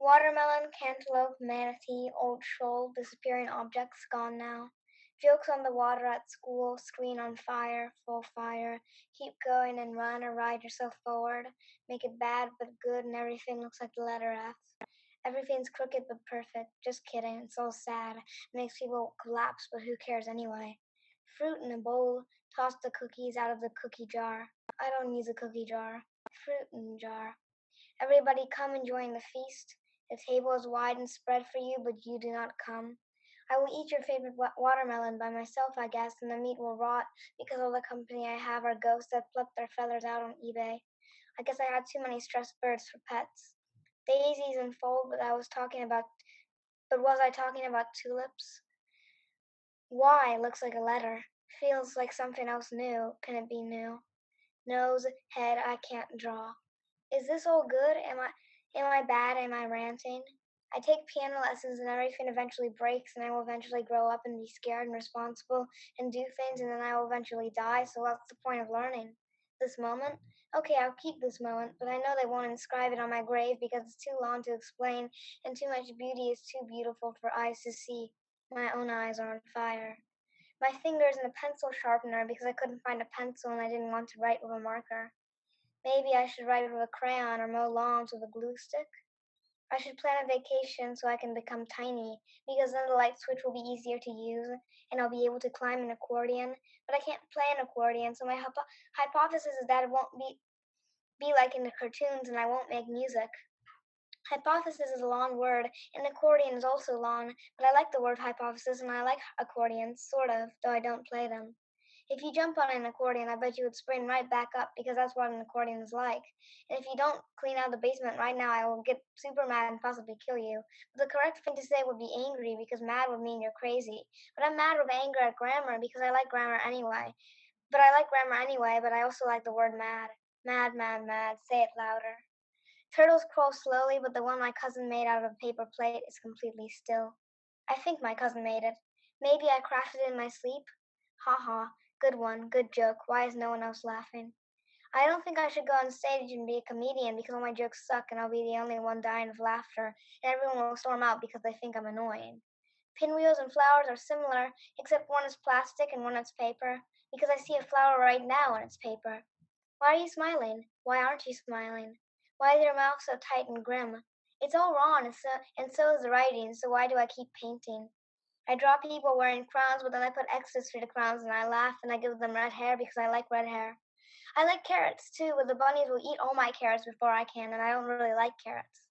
Watermelon, cantaloupe, manatee, old shoal, disappearing objects gone now. Jokes on the water at school, screen on fire, full fire. Keep going and run or ride yourself forward. Make it bad but good and everything looks like the letter F. Everything's crooked but perfect. Just kidding, it's all sad. Makes people collapse, but who cares anyway? Fruit in a bowl. Toss the cookies out of the cookie jar. I don't use a cookie jar. Fruit in the jar. Everybody come and join the feast. The table is wide and spread for you, but you do not come. I will eat your favorite watermelon by myself, I guess, and the meat will rot because all the company I have are ghosts that pluck their feathers out on eBay. I guess I had too many stressed birds for pets. Daisies unfold, but was I talking about tulips? Y looks like a letter. Feels like something else new. Can it be new? Nose, head, I can't draw. Is this all good? Am I bad? Am I ranting? I take piano lessons and everything eventually breaks and I will eventually grow up and be scared and responsible and do things and then I will eventually die, so what's the point of learning? This moment? Okay, I'll keep this moment, but I know they won't inscribe it on my grave because it's too long to explain and too much beauty is too beautiful for eyes to see. My own eyes are on fire. My finger's in a pencil sharpener because I couldn't find a pencil and I didn't want to write with a marker. Maybe I should write with a crayon or mow lawns with a glue stick. I should plan a vacation so I can become tiny, because then the light switch will be easier to use, and I'll be able to climb an accordion. But I can't play an accordion, so my hypothesis is that it won't be like in the cartoons and I won't make music. Hypothesis is a long word, and accordion is also long, but I like the word hypothesis and I like accordions, sort of, though I don't play them. If you jump on an accordion, I bet you would spring right back up because that's what an accordion is like. And if you don't clean out the basement right now, I will get super mad and possibly kill you. But the correct thing to say would be angry because mad would mean you're crazy. But I'm mad with anger at grammar because I like grammar anyway. But I also like the word mad. Mad, mad, mad. Say it louder. Turtles crawl slowly, but the one my cousin made out of a paper plate is completely still. I think my cousin made it. Maybe I crafted it in my sleep. Ha ha. Good one. Good joke. Why is no one else laughing? I don't think I should go on stage and be a comedian because all my jokes suck and I'll be the only one dying of laughter and everyone will storm out because they think I'm annoying. Pinwheels and flowers are similar, except one is plastic and one is paper, because I see a flower right now and it's paper. Why are you smiling? Why aren't you smiling? Why is your mouth so tight and grim? It's all wrong, and so is the writing, so why do I keep painting? I draw people wearing crowns, but then I put X's through the crowns and I laugh and I give them red hair because I like red hair. I like carrots too, but the bunnies will eat all my carrots before I can, and I don't really like carrots.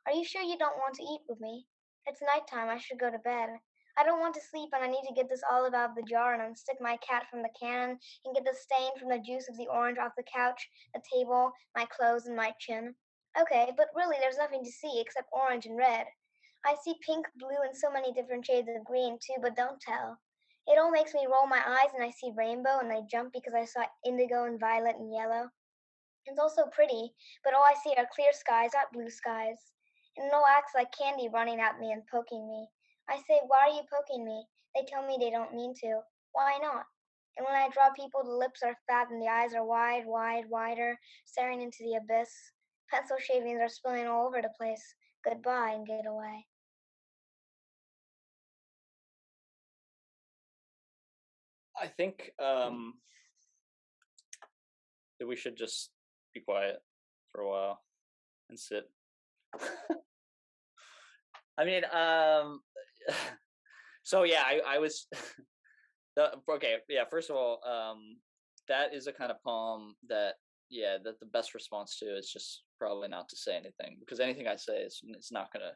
Are you sure you don't want to eat with me? It's nighttime, I should go to bed. I don't want to sleep, and I need to get this olive out of the jar and unstick my cat from the can and get the stain from the juice of the orange off the couch, the table, my clothes, and my chin. Okay, but really there's nothing to see except orange and red. I see pink, blue, and so many different shades of green too, but don't tell. It all makes me roll my eyes and I see rainbow and I jump because I saw indigo and violet and yellow. It's also pretty, but all I see are clear skies, not blue skies. And it all acts like candy running at me and poking me. I say, why are you poking me? They tell me they don't mean to. Why not? And when I draw people, the lips are fat and the eyes are wide, wide, wider, staring into the abyss. Pencil shavings are spilling all over the place. Goodbye and get away. I think that we should just be quiet for a while and sit. I mean, so yeah, I was okay. Yeah, first of all, that is a kind of poem that yeah, that the best response to is just probably not to say anything because anything I say is it's not gonna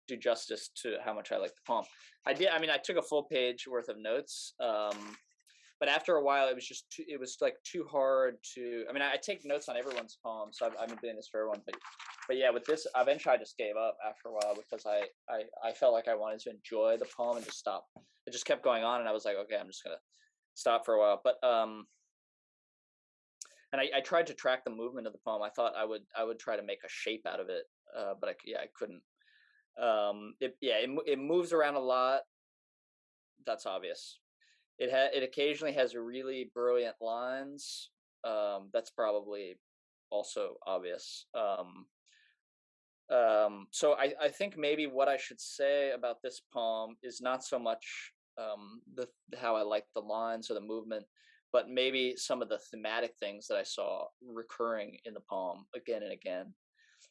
do justice to how much I like the poem. I did. I mean, I took a full page worth of notes, but after a while, it was just it was like too hard to. I mean, I take notes on everyone's poem, so I've been doing this for everyone. But yeah, with this, eventually I just gave up after a while because I felt like I wanted to enjoy the poem and just stop. It just kept going on, and I was like, okay, I'm just gonna stop for a while. But and I tried to track the movement of the poem. I thought I would try to make a shape out of it, but I couldn't. It moves around a lot. That's obvious. It occasionally has really brilliant lines. That's probably also obvious. So I think maybe what I should say about this poem is not so much the how I like the lines or the movement, but maybe some of the thematic things that I saw recurring in the poem again and again.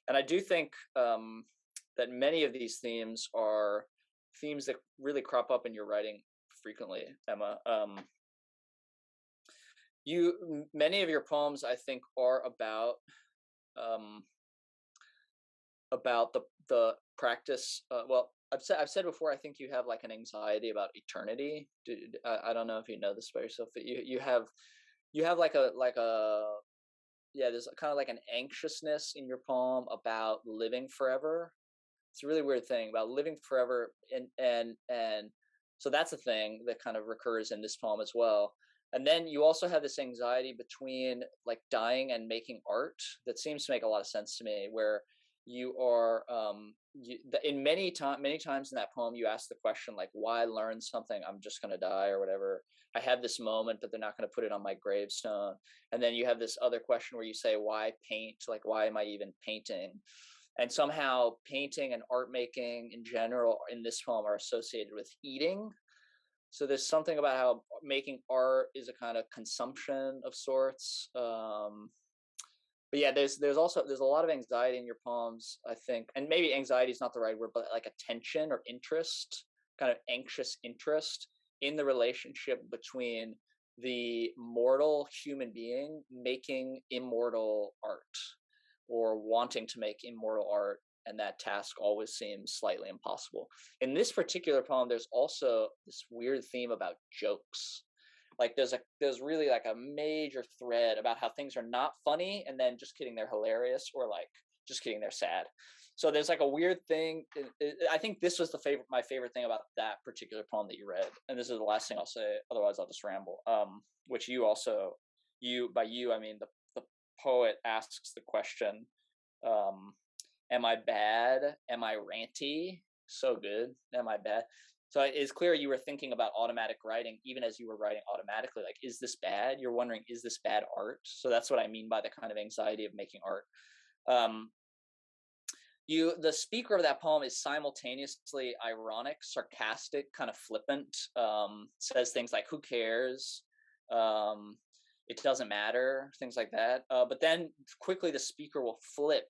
And I do think that many of these themes are themes that really crop up in your writing frequently, Emma. Many of your poems, I think, are um, about the practice. Well, I've said before. I think you have like an anxiety about eternity. I don't know if you know this about yourself, but you have like a yeah. There's kind of like an anxiousness in your poem about living forever. It's a really weird thing about living forever, and so that's a thing that kind of recurs in this poem as well. And then you also have this anxiety between like dying and making art that seems to make a lot of sense to me, where you are in many times in that poem you ask the question like, why learn something? I'm just going to die or whatever. I have this moment, but they're not going to put it on my gravestone. And then you have this other question where you say, why paint? Like, why am I even painting? And somehow painting and art making in general in this poem are associated with eating. So there's something about how making art is a kind of consumption of sorts. But yeah, there's a lot of anxiety in your poems, I think, and maybe anxiety is not the right word, but like a tension or interest, kind of anxious interest in the relationship between the mortal human being making immortal art or wanting to make immortal art, and that task always seems slightly impossible. In this particular poem, there's also this weird theme about jokes. Like there's really like a major thread about how things are not funny, and then just kidding, they're hilarious, or like just kidding, they're sad. So there's like a weird thing. I think this was my favorite thing about that particular poem that you read, and this is the last thing I'll say. Otherwise, I'll just ramble. Which you also, you by you I mean the poet asks the question, um, am I bad? Am I ranty? So good. Am I bad? So it's clear you were thinking about automatic writing even as you were writing automatically. Like, is this bad? You're wondering, is this bad art? So that's what I mean by the kind of anxiety of making art. Um, the speaker of that poem is simultaneously ironic, sarcastic, kind of flippant. Says things like, "Who cares? Um, it doesn't matter," things like that. But then quickly the speaker will flip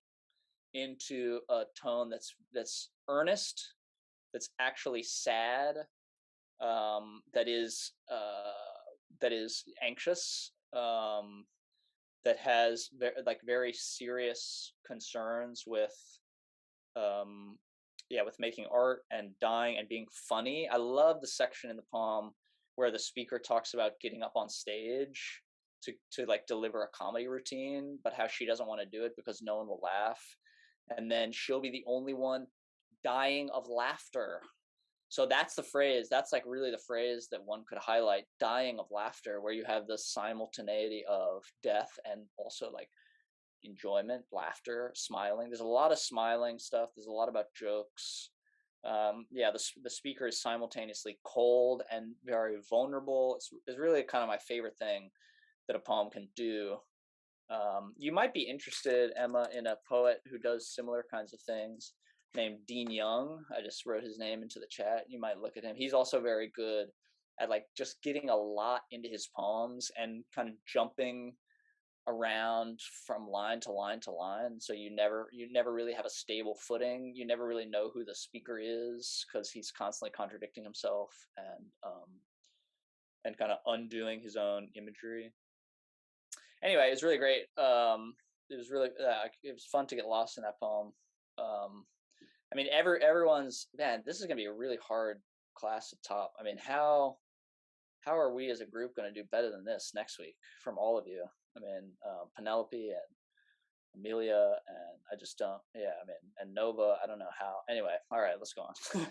into a tone that's earnest, that's actually sad, that is anxious, that has very serious concerns with um, yeah, with making art and dying and being funny. I love the section in the poem where the speaker talks about getting up on stage to like deliver a comedy routine, but how she doesn't want to do it because no one will laugh, and then she'll be the only one dying of laughter. So that's the phrase. That's like really the phrase that one could highlight: dying of laughter, where you have the simultaneity of death and also like enjoyment, laughter, smiling. There's a lot of smiling stuff. There's a lot about jokes. Yeah, the speaker is simultaneously cold and very vulnerable. It's really kind of my favorite thing that a poem can do. You might be interested, Emma, in a poet who does similar kinds of things named Dean Young. I just wrote his name into the chat. You might look at him. He's also very good at like just getting a lot into his poems and kind of jumping around from line to line to line, so you never really have a stable footing. You never really know who the speaker is because he's constantly contradicting himself and kind of undoing his own imagery. Anyway, it was really great. It was fun to get lost in that poem. I mean, everyone's, man, this is gonna be a really hard class to top. I mean, how are we as a group going to do better than this next week from all of you? I mean, Penelope and Amelia, and I just don't. Yeah, I mean, and Nova. I don't know how. Anyway, all right, let's go on.